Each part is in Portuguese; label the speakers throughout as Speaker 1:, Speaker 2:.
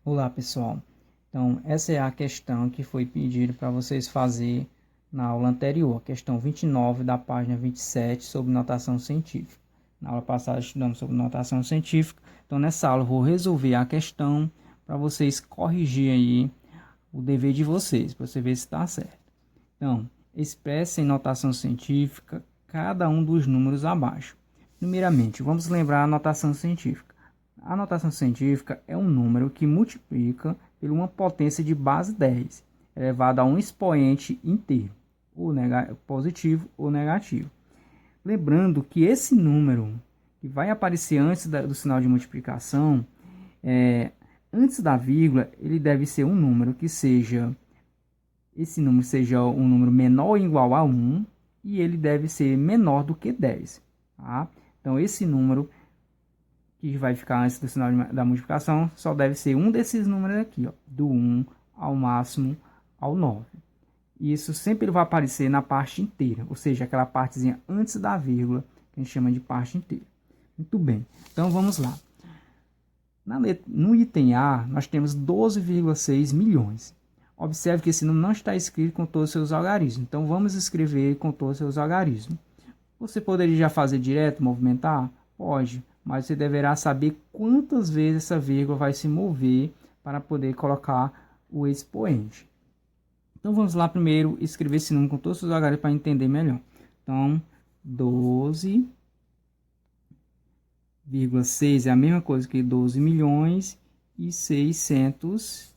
Speaker 1: Olá, pessoal. Então, essa é a questão que foi pedida para vocês fazer na aula anterior, a questão 29 da página 27 sobre notação científica. Na aula passada estudamos sobre notação científica, então nessa aula eu vou resolver a questão para vocês corrigirem aí o dever de vocês, para você ver se está certo. Então, expressa em notação científica cada um dos números abaixo. Primeiramente, vamos lembrar a notação científica. A notação científica é um número que multiplica por uma potência de base 10, elevado a um expoente inteiro, ou positivo ou negativo. Lembrando que esse número que vai aparecer antes do sinal de multiplicação, antes da vírgula, ele deve ser um número que seja um número menor ou igual a 1 e ele deve ser menor do que 10. Tá? Então, esse número que vai ficar antes do sinal da multiplicação só deve ser um desses números aqui, ó, do 1 ao máximo ao 9. E isso sempre vai aparecer na parte inteira, ou seja, aquela partezinha antes da vírgula, que a gente chama de parte inteira. Muito bem, então vamos lá. No item A, nós temos 12,6 milhões. Observe que esse número não está escrito com todos os seus algarismos. Então, vamos escrever com todos os seus algarismos. Você poderia já fazer direto, movimentar? Pode, mas você deverá saber quantas vezes essa vírgula vai se mover para poder colocar o expoente. Então, vamos lá primeiro escrever esse número com todos os seus algarismos para entender melhor. Então, 12,6 é a mesma coisa que 12 milhões e 600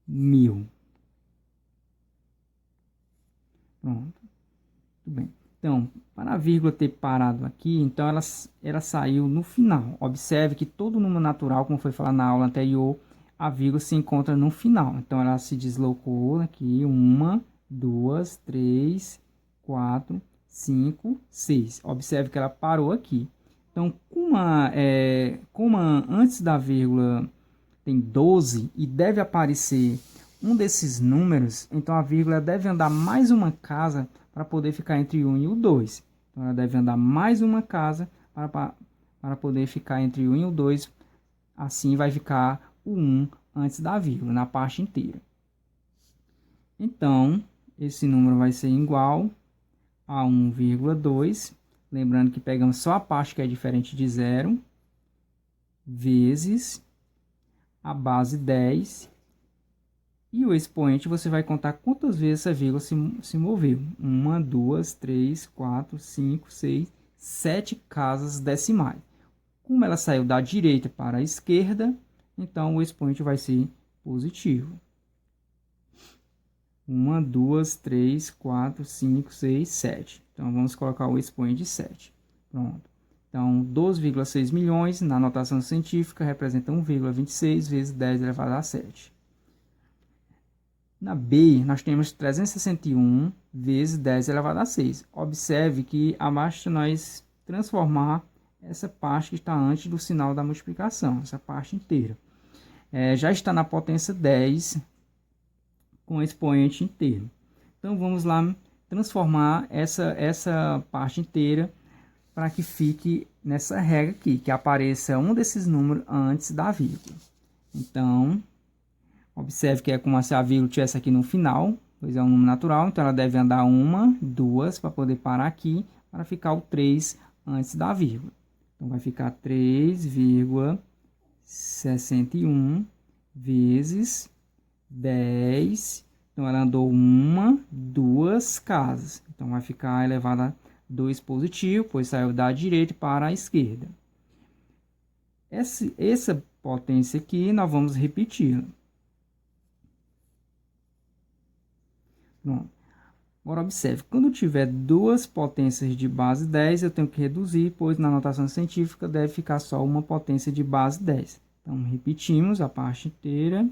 Speaker 1: mil. Pronto. Tudo bem. Então, para a vírgula ter parado aqui, então ela saiu no final. Observe que todo número natural, como foi falado na aula anterior, a vírgula se encontra no final. Então, ela se deslocou aqui, 1, 2, 3, 4, 5, 6. Observe que ela parou aqui. Então, como antes da vírgula tem 12 e deve aparecer um desses números, então a vírgula deve andar mais uma casa para poder ficar entre o 1 e o 2. Então, ela deve andar mais uma casa para poder ficar entre o 1 e o 2. Assim vai ficar o 1 antes da vírgula, na parte inteira. Então, esse número vai ser igual a 1,2. Lembrando que pegamos só a parte que é diferente de zero, vezes a base 10. E o expoente você vai contar quantas vezes essa vírgula se moveu. 1, 2, 3, 4, 5, 6, 7 casas decimais. Como ela saiu da direita para a esquerda, então o expoente vai ser positivo. 1, 2, 3, 4, 5, 6, 7. Então, vamos colocar o expoente 7. Pronto. Então, 12,6 milhões, na notação científica, representa 1,26 vezes 10 elevado a 7. Na B, nós temos 361 vezes 10 elevado a 6. Observe que abaixo nós transformar essa parte que está antes do sinal da multiplicação, essa parte inteira. Já está na potência 10 com expoente inteiro. Então, vamos lá transformar essa parte inteira para que fique nessa regra aqui, que apareça um desses números antes da vírgula. Então, observe que é como se a vírgula estivesse aqui no final, pois é um número natural, então ela deve andar 1, 2 para poder parar aqui, para ficar o 3 antes da vírgula. Então, vai ficar 3,61 vezes 10. Então, ela andou 1, 2 casas. Então, vai ficar elevada a 2 positivo, pois saiu da direita para a esquerda. Essa potência aqui, nós vamos repetir. Pronto. Agora, observe, quando tiver duas potências de base 10, eu tenho que reduzir, pois na notação científica deve ficar só uma potência de base 10. Então, repetimos a parte inteira,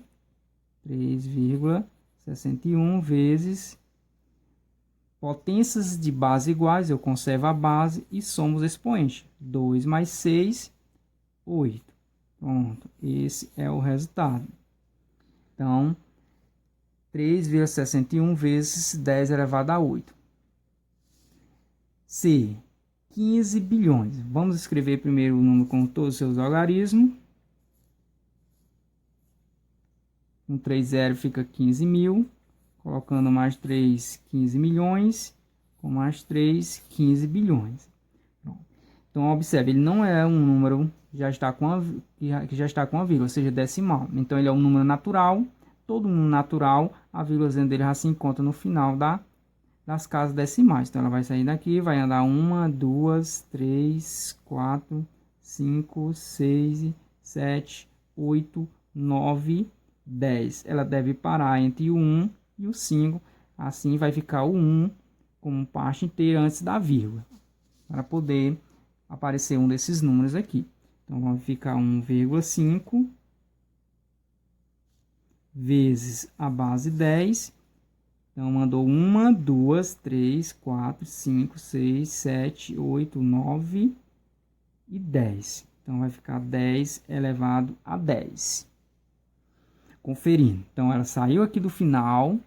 Speaker 1: 3,61 vezes potências de base iguais, eu conservo a base e somo os expoentes. 2 mais 6, 8. Pronto, esse é o resultado. Então, 3,61 vezes 10 elevado a 8. C, 15 bilhões. Vamos escrever primeiro o número com todos os seus algarismos. Com 3 zero fica 15 mil. Colocando mais 3, 15 milhões. Com mais 3, 15 bilhões. Então, observe, ele não é um número que já está com a vírgula, ou seja, decimal. Então, ele é um número natural. Todo número natural, a vírgula dele já se encontra no final das casas decimais. Então, ela vai sair daqui, vai andar 1, 2, 3, 4, 5, 6, 7, 8, 9, 10. Ela deve parar entre o 1 e o 5. Assim, vai ficar o 1 como parte inteira antes da vírgula, para poder aparecer um desses números aqui. Então, vai ficar 1,5 vezes a base 10. Então, mandou 1, 2, 3, 4, 5, 6, 7, 8, 9 e 10. Então, vai ficar 10 elevado a 10. Conferindo. Então, ela saiu aqui do final,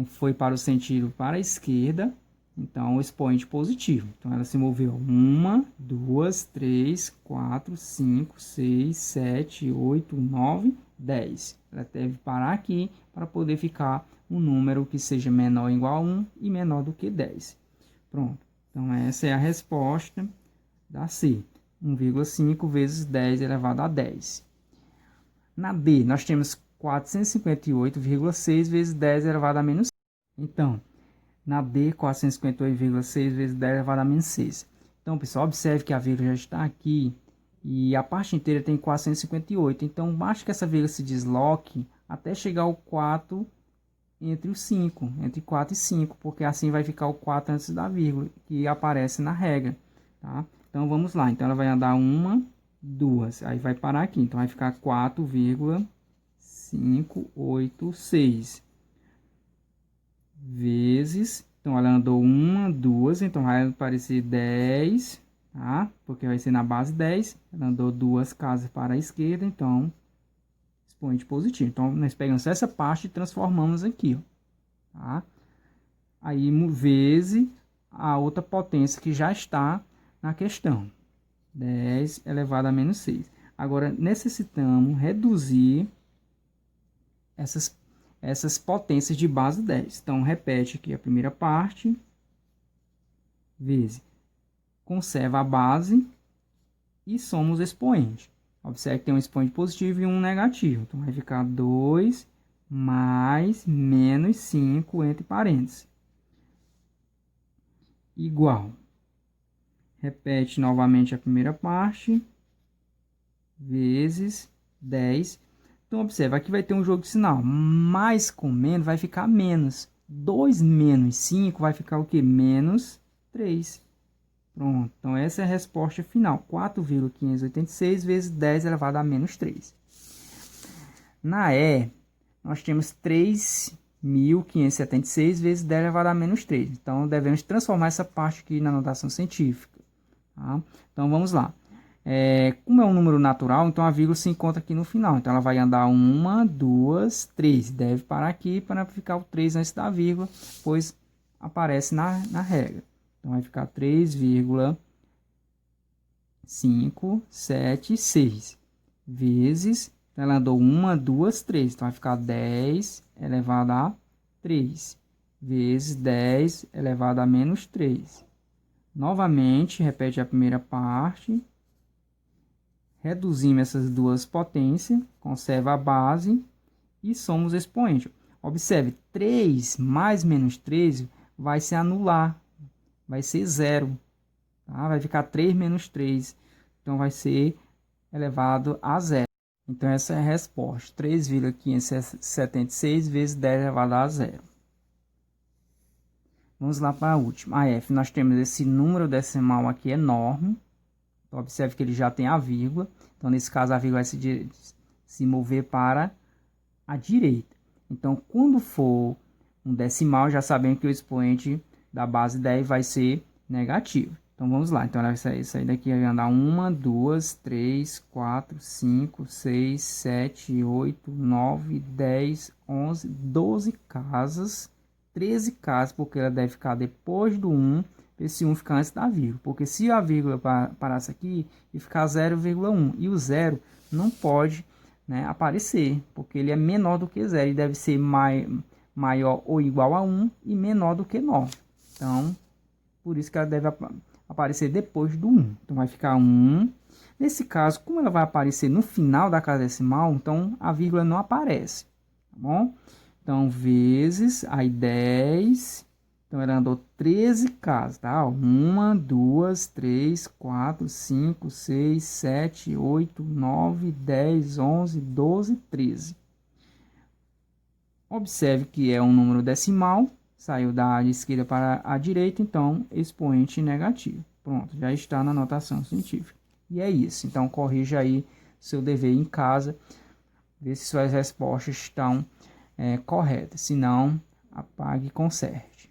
Speaker 1: foi para o sentido para a esquerda. Então, o expoente positivo. Então, ela se moveu 1, 2, 3, 4, 5, 6, 7, 8, 9, 10. Ela deve parar aqui para poder ficar um número que seja menor ou igual a 1 e menor do que 10. Pronto. Então, essa é a resposta da C. 1,5 vezes 10 elevado a 10. Na D, nós temos 458,6 vezes 10 elevado a menos 6. Então, na D, 458,6 vezes 10 elevado a menos 6. Então, pessoal, observe que a vírgula já está aqui e a parte inteira tem 458. Então, basta que essa vírgula se desloque até chegar ao 4 entre os 5, entre 4 e 5, porque assim vai ficar o 4 antes da vírgula, que aparece na regra. Tá? Então, vamos lá. Então, ela vai andar 1, 2, aí vai parar aqui. Então, vai ficar 4,586 vezes, então ela andou 1, 2, então vai aparecer 10, tá? Porque vai ser na base 10, ela andou 2 casas para a esquerda, então expoente positivo. Então nós pegamos essa parte e transformamos aqui, ó, tá? Aí vezes a outra potência que já está na questão, 10 elevado a menos 6. Agora necessitamos reduzir essas potências de base 10. Então, repete aqui a primeira parte, vezes, conserva a base e soma os expoentes. Observe que tem um expoente positivo e um negativo. Então, vai ficar 2 mais menos 5 entre parênteses. Igual. Repete novamente a primeira parte, vezes 10. Então, observa, aqui vai ter um jogo de sinal. Mais com menos vai ficar menos. 2 menos 5 vai ficar o quê? Menos 3. Pronto. Então, essa é a resposta final. 4,586 vezes 10 elevado a menos 3. Na E, nós temos 3.576 vezes 10 elevado a menos 3. Então, devemos transformar essa parte aqui na notação científica. Tá? Então, vamos lá. Como é um número natural, então a vírgula se encontra aqui no final. Então, ela vai andar 1, 2, 3. Deve parar aqui para ficar o 3 antes da vírgula, pois aparece na regra. Então, vai ficar 3,576 vezes, então, ela andou 1, 2, 3. Então, vai ficar 10 elevado a 3 vezes 10 elevado a menos 3. Novamente, repete a primeira parte. Reduzimos essas duas potências, conserva a base e somos expoente. Observe, 3 mais menos 13 vai se anular, vai ser 0. Tá? Vai ficar 3 menos 3, então vai ser elevado a 0. Então essa é a resposta, 3,576 vezes 10 elevado a 0. Vamos lá para a última, a F. Nós temos esse número decimal aqui enorme. Então, observe que ele já tem a vírgula. Então, nesse caso, a vírgula vai se mover para a direita. Então, quando for um decimal, já sabemos que o expoente da base 10 vai ser negativo. Então, vamos lá. Então, ela vai sair daqui, vai andar 1, 2, 3, 4, 5, 6, 7, 8, 9, 10, 11, 12 casas, 13 casas, porque ela deve ficar depois do 1, esse 1 ficar antes da vírgula, porque se a vírgula parasse aqui e ficar 0,1, e o 0 não pode né, aparecer, porque ele é menor do que 0. Ele deve ser maior ou igual a 1 e menor do que 9. Então, por isso que ela deve aparecer depois do 1. Então, vai ficar 1. Nesse caso, como ela vai aparecer no final da casa decimal, então a vírgula não aparece, tá bom? Então, vezes, aí 10. Então, ela andou 13 casas, tá? 1, 2, 3, 4, 5, 6, 7, 8, 9, 10, 11, 12, 13. Observe que é um número decimal, saiu da esquerda para a direita, então, expoente negativo. Pronto, já está na notação científica. E é isso. Então, corrija aí seu dever em casa, vê se suas respostas estão corretas. Se não, apague e conserte.